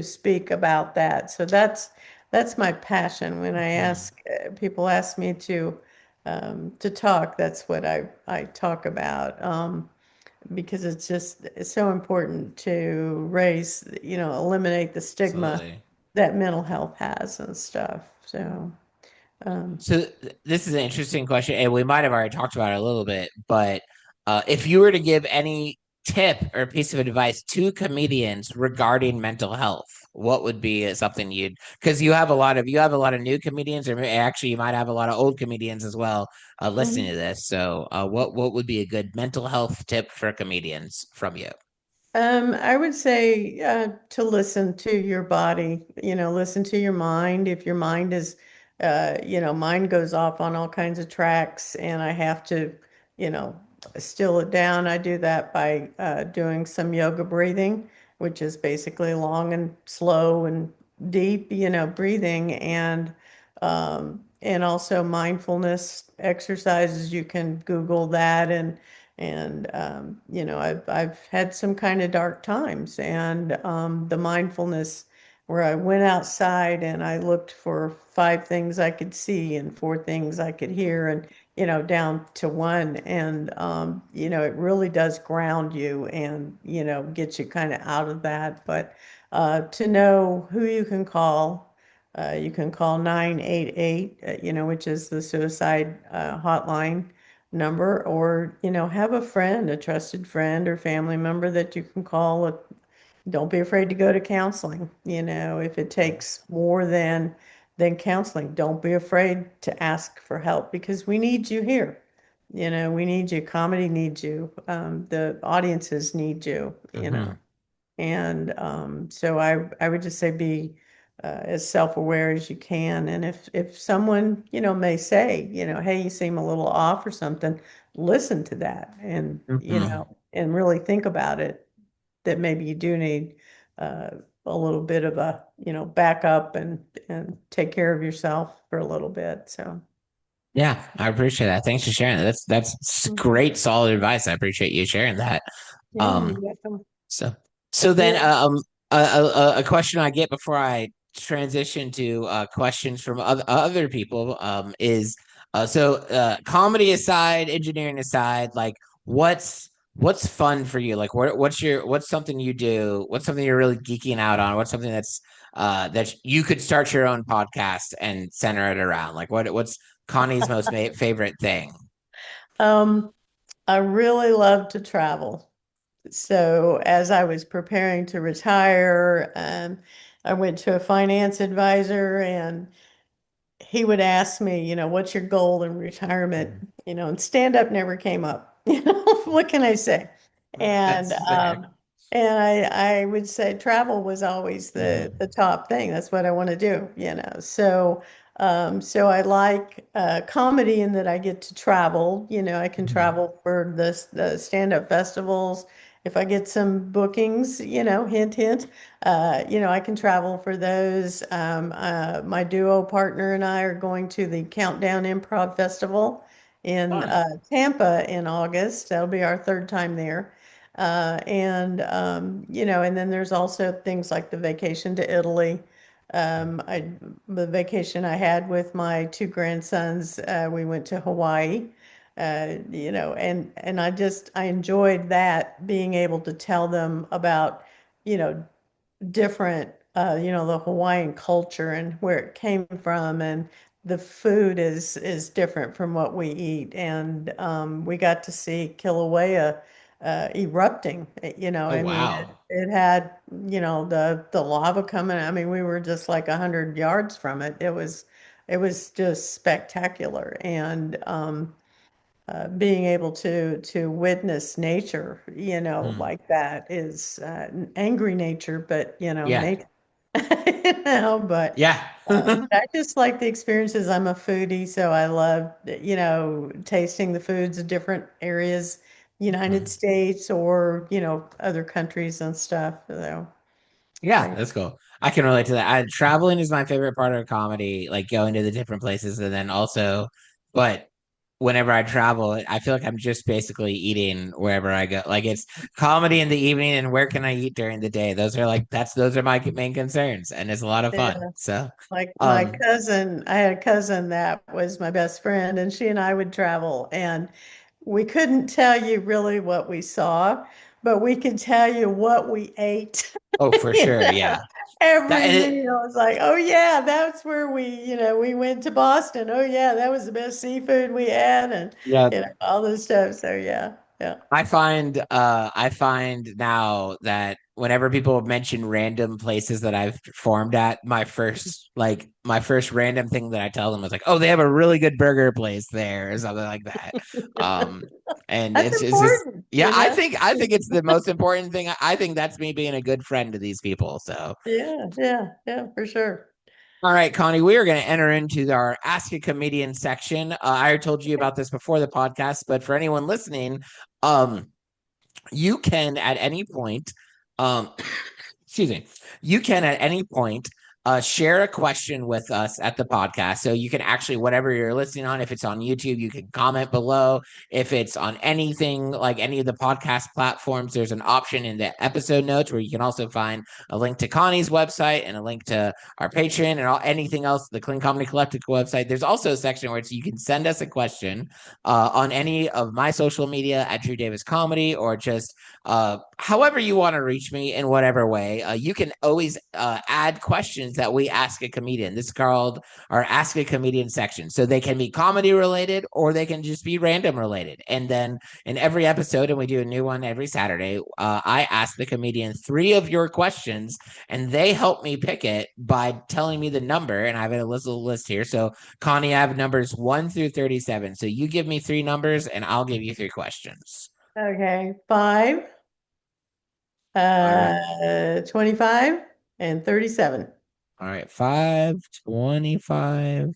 speak about that. So that's my passion. When people ask me to talk, that's what I talk about, because it's so important to eliminate the stigma Absolutely. that mental health has and stuff. So, um, So this is an interesting question, and we might have already talked about it a little bit, but if you were to give any tip or piece of advice to comedians regarding mental health, what would be something you'd because you have a lot of new comedians, or actually you might have a lot of old comedians as well listening mhm. to this. So what would be a good mental health tip for comedians from you? I would say to listen to your body, listen to your mind. If your mind is, mind goes off on all kinds of tracks, and I have to, you know, still it down. I do that by doing some yoga breathing, which is basically long and slow and deep, breathing, and also mindfulness exercises. You can Google that, and I've had some kind of dark times, and the mindfulness where I went outside and I looked for 5 things I could see and 4 things I could hear, and down to one. And it really does ground you and get you kind of out of that. But to know who you can call 988, which is the suicide hotline number, or have a friend, a trusted friend or family member that you can call. Don't be afraid to go to counseling. If it takes more than counseling, don't be afraid to ask for help, because we need you here. We need you. Comedy needs you. The audiences need you. Mhm. And so I would just say be as self-aware as you can. And if someone may say, hey, you seem a little off or something, listen to that, and Mhm. and really think about it, that maybe you do need a little bit of a back up and take care of yourself for a little bit. So Yeah, I appreciate that. Thanks for sharing that. That's mhm. great, solid advice. I appreciate you sharing that. Yeah, you're Um, welcome. so so then Yeah. a question I get before I transition to questions from other people is comedy aside, engineering aside, like what's fun for you? Like what's something you do? What's something you're really geeking out on? What's something that you could start your own podcast and center it around? Like what's Connie's most favorite thing? um I really love to travel. So as I was preparing to retire, I went to a finance advisor, and he would ask me, what's your goal in retirement? And stand up never came up. What can I say? And That's fair. I would say travel was always the Mhm. top thing. That's what I want to do. So I like comedy in that I get to travel. I can Mhm. travel for the stand-up festivals. If I get some bookings, hint, hint, I can travel for those. My duo partner and I are going to the Countdown Improv Festival in Fun. Tampa in August. That'll be our third time there. And then there's also things like the vacation to Italy. The vacation I had with my 2 grandsons, we went to Hawaii. And I enjoyed that, being able to tell them about, you know, different, the Hawaiian culture and where it came from, and the food is different from what we eat. And we got to see Kilauea erupting. Oh I mean, wow. it had, the lava coming. I mean, we were just like 100 yards from it. It was just spectacular. And being able to witness nature, Hmm. like that is angry nature, but Yeah. nature. But Yeah. I just like the experiences. I'm a foodie, so I love tasting the foods of different areas, United Mhm. States, or other countries and stuff. So Yeah, yeah. that's cool. I can relate to that. Traveling is my favorite part of comedy, like going to the different places, and then also, but whenever I travel, I feel like I'm just basically eating wherever I go. Like it's comedy in the evening, and where can I eat during the day? Those are my main concerns, and it's a lot of Yeah. fun. So, Like my um, cousin, I had a cousin that was my best friend, and she and I would travel, and we couldn't tell you really what we saw, but we could tell you what we ate. oh, for You sure, know, yeah. That every and it, meal was like, oh yeah, that's where we went to Boston. Oh yeah, that was the best seafood we had, and yeah. all this stuff. So yeah, yeah. I find now that whenever people mention random places that I've performed at, my first random thing that I tell them is like, oh, they have a really good burger place there or something like that. Um, and That's it's just important, yeah, I think it's the most important thing. I think that's me being a good friend to these people. So Yeah, yeah, yeah, for sure. all right, Connie, we are going to enter into our Ask a Comedian section. I told you about this before the podcast, but for anyone listening, um, you can at any point, um, excuse me, you can at any point share a question with us at the podcast. So you can actually, whatever you're listening on, if it's on YouTube, you can comment below. If it's on anything like any of the podcast platforms, there's an option in the episode notes where you can also find a link to Connie's website and a link to our Patreon and anything else, the Clean Comedy Collective website. There's also a section where you can send us a question on any of my social media at Drew Davis Comedy, or just however you want to reach me in whatever way. You can always add questions that we ask a comedian. This is called our Ask a Comedian section. So they can be comedy related or they can just be random related. And then in every episode, and we do a new one every Saturday, I ask the comedian 3 of your questions and they help me pick it by telling me the number. And I have a little list here. So Connie, I have numbers 1 through 37. So you give me 3 numbers and I'll give you 3 questions. Okay, 5, All right. 25, and 37. All right. 5, 25,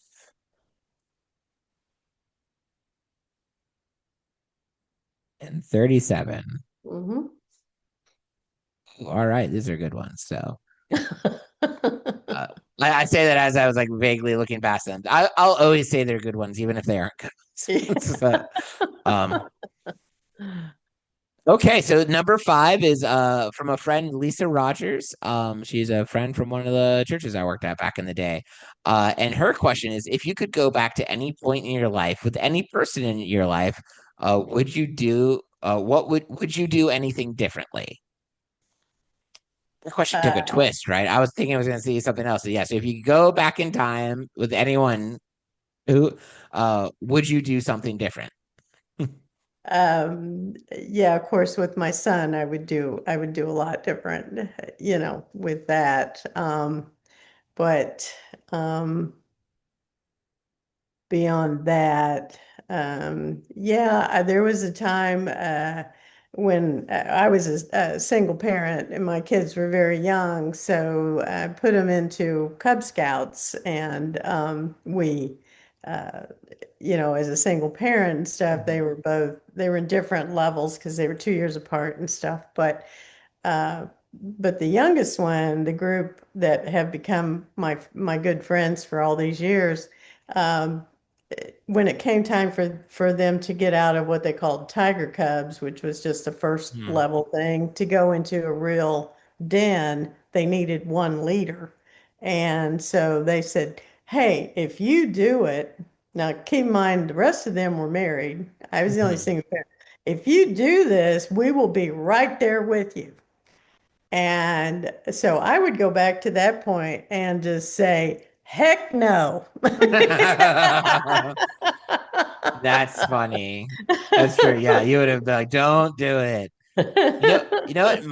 and 37. Mm-hmm. All right. These are good ones. So uh, I say that as I was like vaguely looking past them. I'll always say they're good ones, even if they aren't good ones. But, okay, so number 5 is from a friend, Lisa Rogers. She's a friend from one of the churches I worked at back in the day. And her question is, if you could go back to any point in your life with any person in your life, would you do what would you do anything differently? The question took a Uh, twist, right? I was thinking I was going to see something else. So yeah, so if you could go back in time with anyone, who would you do something different? yeah, of course, with my son, I would do a lot different, with that. But beyond that, yeah, there was a time when I was a single parent and my kids were very young, so I put them into Cub Scouts, and uh, as a single parent and stuff, they were in different levels because they were 2 years apart and stuff, uh, but the youngest one, the group that have become my good friends for all these years, um, when it came time for them to get out of what they called tiger cubs, which was just a first Hmm. level thing, to go into a real den, they needed one leader. And so they said, "Hey, if you do it," now keep in mind the rest of them were married. I was the only Mhm. single parent. "If you do this, we will be right there with you." And so I would go back to that point and just say, "Heck no." That's funny. That's true. Yeah, you would have been like, "Don't do it." You know what?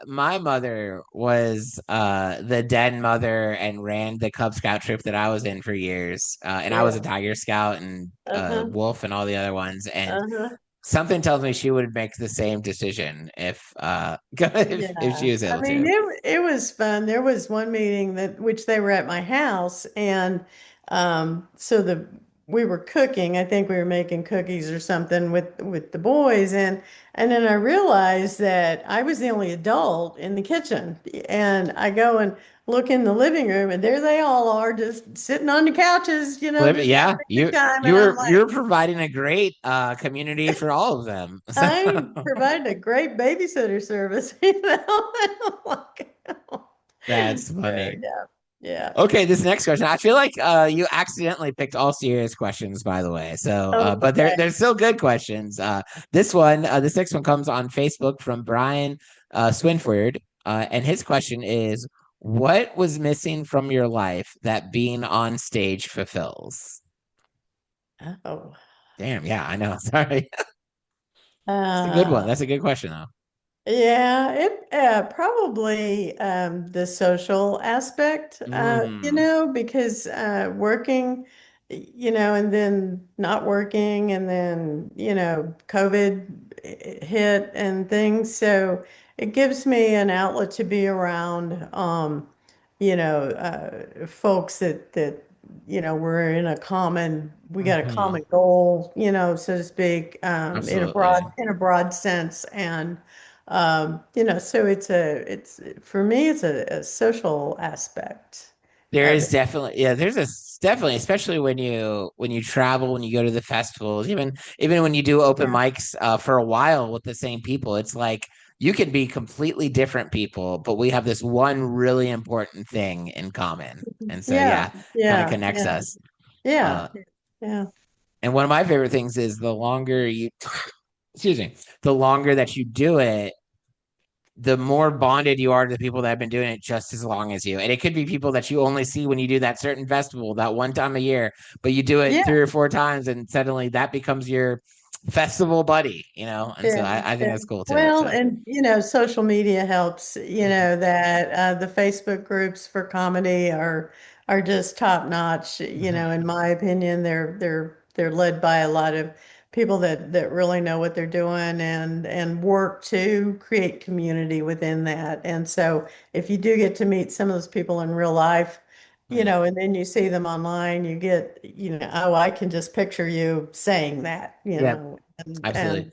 My mother was the den mother and ran the Cub Scout troop that I was in for years. And I was a Yeah. Tiger Scout and Uh-huh. Wolf and all the other ones. And Uh-huh. something tells me she would make the same decision if if Yeah. she was I able mean, to. it was fun. There was one meeting that which they were at my house, and so the we were cooking. I think we were making cookies or something with the boys, and then I realized that I was the only adult in the kitchen, and I go and look in the living room, and there they all are, just sitting on the couches, just having Yeah, a good time, you and I'm were like, you're providing a great community for all of them. So I provided a great babysitter service, Like, that's so, funny. yeah, yeah. Okay, this next question. I feel like you accidentally picked all serious questions, by the way. So, Oh, but they're still good questions. This next one comes on Facebook from Brian Swinford, and his question is, "What was missing from your life that being on stage fulfills?" oh. Damn, yeah, I know. Sorry, that's a good one. Uh, That's a good question, though. yeah, it probably the social aspect, Mm, because working, and then not working, and then COVID hit and things. So it gives me an outlet to be around, folks that we're in a common, we got a hmm. common goal, so to speak, in a Absolutely. broad sense, and so it's for me, it's a social aspect. There of is it. definitely, yeah, definitely, especially when you travel, when you go to the festivals, even when you do open Yeah. mics for a while with the same people, it's like you can be completely different people, but we have this one really important thing in common. And so Yeah. yeah, kind of Yeah. connects Yeah. us. Yeah. Uh Yeah. and one of my favorite things is the longer you excuse me, the longer that you do it, the more bonded you are to the people that have been doing it just as long as you. And it could be people that you only see when you do that certain festival that one time a year, but you do it Yeah. 3 or 4 times and suddenly that becomes your festival buddy, you know? And so Yeah, I think yeah. that's cool too. Well, So and social media helps, mhm, that the Facebook groups for comedy are just top notch, mhm, in my opinion. They're led by a lot of people that really know what they're doing and work to create community within that. And so if you do get to meet some of those people in real life, mhm. and then you see them online, you get, oh, I can just picture you saying that, Yeah, and absolutely.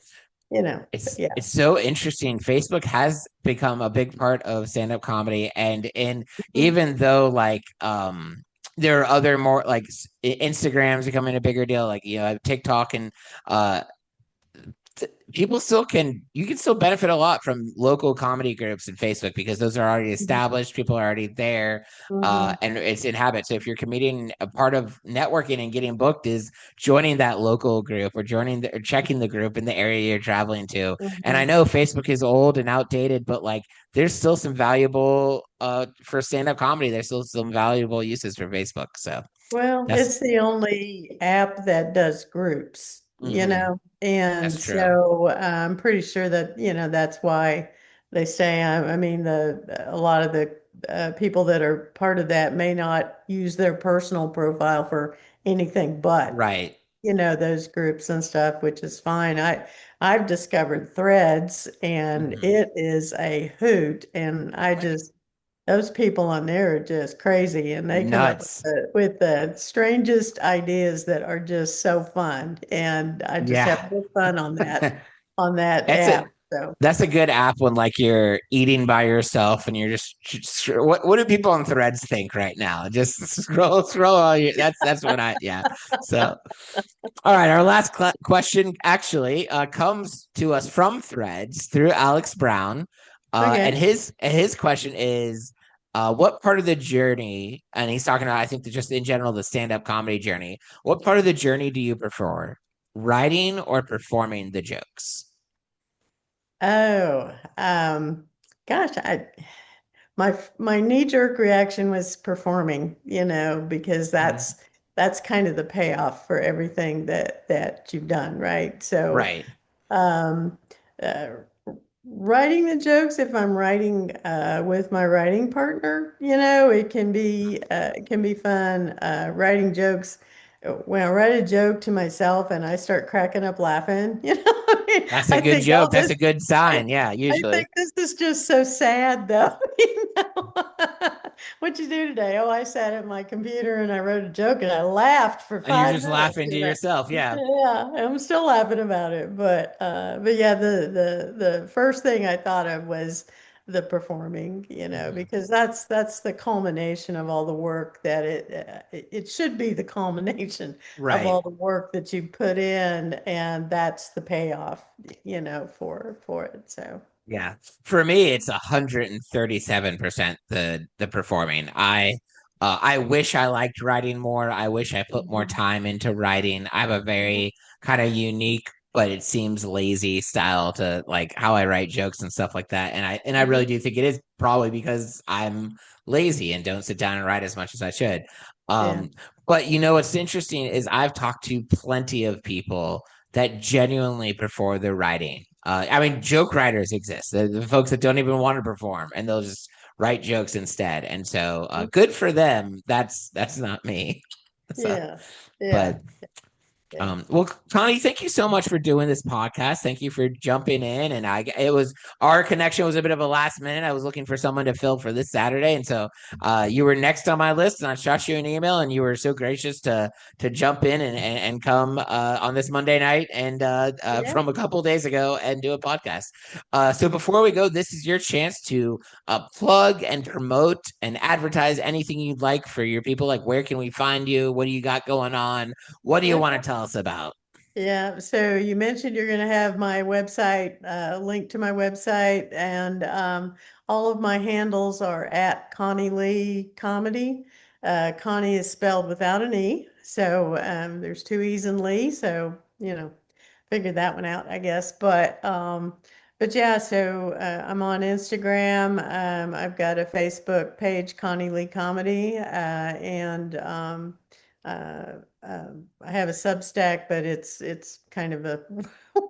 yeah. It's so interesting. Facebook has become a big part of stand-up comedy, and Mhm. even though like there are other more like Instagram's becoming a bigger deal, like TikTok and uh people still can you can still benefit a lot from local comedy groups in Facebook because those are already established, people are already there, Mhm. and it's in habit. So if you're a comedian, a part of networking and getting booked is joining that local group or or checking the group in the area you're traveling to. And I Mhm. know Facebook is old and outdated, but like there's still some valuable for stand-up comedy, there's still some valuable uses for Facebook. So Well, that's it's the only app that does groups, mhm, and that's true. so I'm pretty sure that, that's why they say, I mean, a lot of the people that are part of that may not use their personal profile for anything but, Right. those groups and stuff, which is fine. I've discovered Threads and Mhm. it is a hoot, and those people on there are just crazy, and they come up with Nuts. the strangest ideas that are just so fun. And I just have Yeah. more fun on that That's a app. So that's a good app when like you're eating by yourself and you're just what do people on Threads think right now? Just scroll all your that's what I yeah. So all right, our last question actually comes to us from Threads through Alex Brown, and okay. his question is, what part of the journey? And he's talking about, I think, just in general the stand up comedy journey. What part of the journey do you prefer, writing or performing the jokes? Oh, gosh, my knee-jerk reaction was performing, because Mhm. that's kind of the payoff for everything that you've done, right? So Right, um, uh, writing the jokes, if I'm writing with my writing partner, it can be fun. Writing jokes, when I write a joke to myself and I start cracking up laughing, that's a I good think, joke. oh, That's a good I, sign. Yeah, I usually. think this is just so sad, though. What'd you do today? Oh, I sat at my computer and I wrote a joke and I laughed for And you're five just minutes. laughing to yourself. Yeah. Yeah, I'm still laughing about it, but yeah, the first thing I thought of was the performing, Mhm. because that's the culmination of all the work that it should be the culmination of Right. all the work that you put in, and that's the payoff, for it. So, Yeah. For me, it's 137% the performing. I wish I liked writing more. I wish I put more mhm, time into writing. I have a mhm, very kind of unique, but it seems lazy style to like how I write jokes and stuff like that. And I really mhm, do think it is probably because I'm lazy and don't sit down and write as much as I should. yeah, Um, but what's interesting is I've talked to plenty of people that genuinely prefer their writing. I mean, joke writers exist, the folks that don't even want to perform and they'll just write jokes instead. And so, good for them. That's not me. So, yeah, yeah. but Well, Connie, thank you so much for doing this podcast. Thank you for jumping in. And it was our connection was a bit of a last minute. I was looking for someone to fill for this Saturday, and so you were next on my list. And I shot you an email, and you were so gracious to jump in and come on this Monday night and Yeah. from a couple days ago and do a podcast. So before we go, this is your chance to plug and promote and advertise anything you'd like for your people. Like, where can we find you? What do you got going on? What do you want to tell us about? Yeah, so you mentioned you're going to have my website, link to my website, and all of my handles are at Conni Lee Comedy. Connie is spelled without an E, so there's two E's in Lee, so figured that one out, I guess. But yeah, so I'm on Instagram. I've got a Facebook page, Conni Lee Comedy, and I have a Substack, but it's kind of a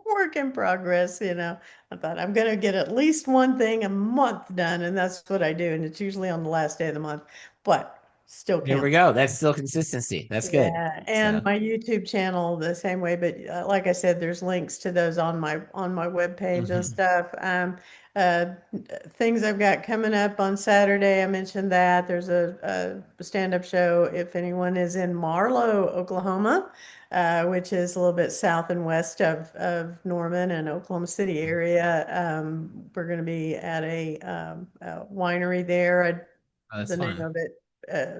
work in progress. I thought I'm going to get at least one thing a month done, and that's what I do, and it's usually on the last day of the month, but still There we counts. go. That's still consistency. That's good. Yeah, and So my YouTube channel the same way, but like I said, there's links to those on my webpage and mhm. stuff. Uh, Things I've got coming up on Saturday, I mentioned that there's a stand-up show if anyone is in Marlow, Oklahoma, which is a little bit south and west of Norman and Oklahoma City area. We're going to be at a winery there. Oh, that's The name fun. of it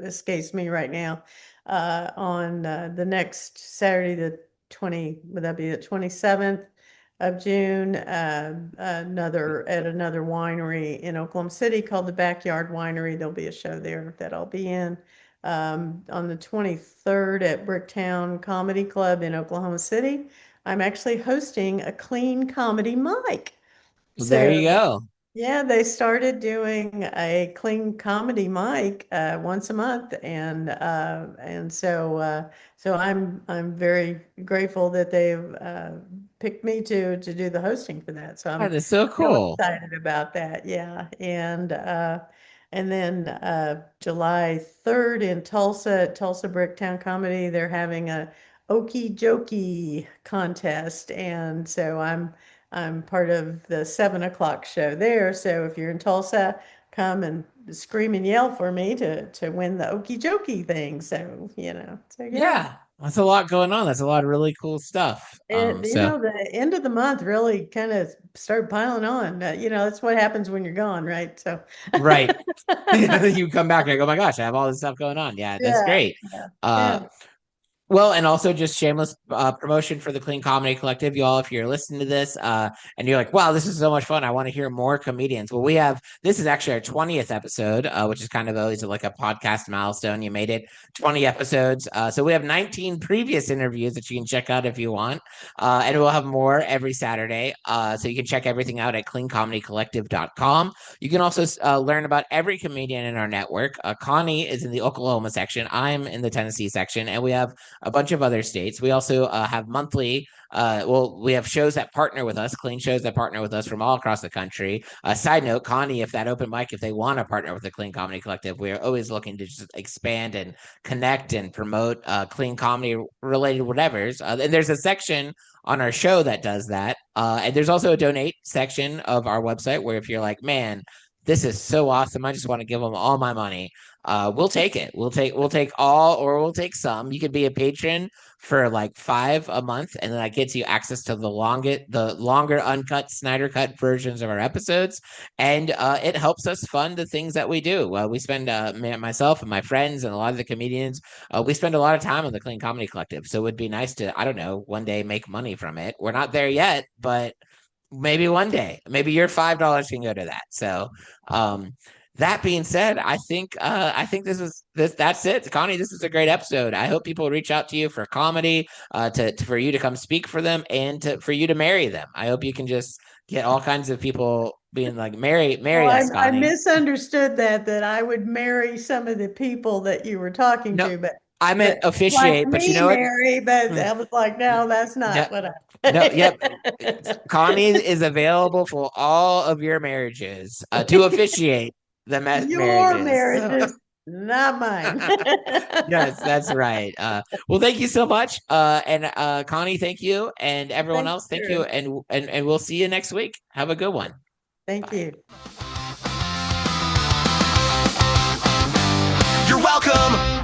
escapes me right now. On the next Saturday, would that be the 27th of June? Another winery in Oklahoma City called the Backyard Winery. There'll be a show there that I'll be in. On the 23rd at Bricktown Comedy Club in Oklahoma City, I'm actually hosting a clean comedy mic. Well, there So you go. yeah, they started doing a clean comedy mic once a month, and so I'm very grateful that they've picked me to do the hosting for that. So That I'm is so real cool. excited about that. Yeah, and then July 3rd in Tulsa, at Tulsa Bricktown Comedy, they're having a Okie Jokey contest, and so I'm part of the 7 o'clock show there. So if you're in Tulsa, come and scream and yell for me to win the Okie Jokey thing. So yeah. Yeah, that's a lot going on. That's a lot of really cool stuff. So The end of the month really kind of started piling on. That's what happens when you're gone, right? So right. You come back and I go, oh my gosh, I have all this stuff going on. Yeah, that's yeah, great. yeah, Uh, yeah. Well, and also just shameless promotion for the Clean Comedy Collective, y'all. If you're listening to this and you're like, wow, this is so much fun. I want to hear more comedians. Well, this is actually our 20th episode, which is kind of always like a podcast milestone. You made it 20 episodes. So we have 19 previous interviews that you can check out if you want. And we'll have more every Saturday. So you can check everything out at cleancomedycollective.com. You can also learn about every comedian in our network. Connie is in the Oklahoma section. I'm in the Tennessee section. And we have a bunch of other states. We also have monthly. We have shows that partner with us, clean shows that partner with us from all across the country. Side note, Connie, if that open mic, if they want to partner with the Clean Comedy Collective, we are always looking to just expand and connect and promote clean comedy related whatevers. And there's a section on our show that does that. And there's also a donate section of our website where if you're like, man, this is so awesome. I just want to give them all my money. We'll take it. We'll take all or we'll take some. You could be a patron for like $5 a month, and then that gets you access to the longer uncut Snyder cut versions of our episodes, and it helps us fund the things that we do. We spend myself and my friends and a lot of the comedians. We spend a lot of time on the Clean Comedy Collective, so it would be nice to I don't know one day make money from it. We're not there yet, but maybe one day, maybe your $5 can go to that. So, that being said, I think that's it, Connie. This is a great episode. I hope people reach out to you for comedy, for you to come speak for them, and for you to marry them. I hope you can just get all kinds of people being like, Oh, marry I, us, I Connie. misunderstood that I would marry some of the people that you were talking No, to, but I meant but like officiate, but you me, know what? Mary, but Mm, I was like, no, that's No, not what no, yep. I. Connie is available for all of your marriages to officiate the Your marriages. marriages. Not mine. Yes, that's right. Well, thank you so much. And Connie, thank you. And everyone Thank else, thank you. you. And we'll see you next week. Have a good one. Thank Bye. you. You're welcome.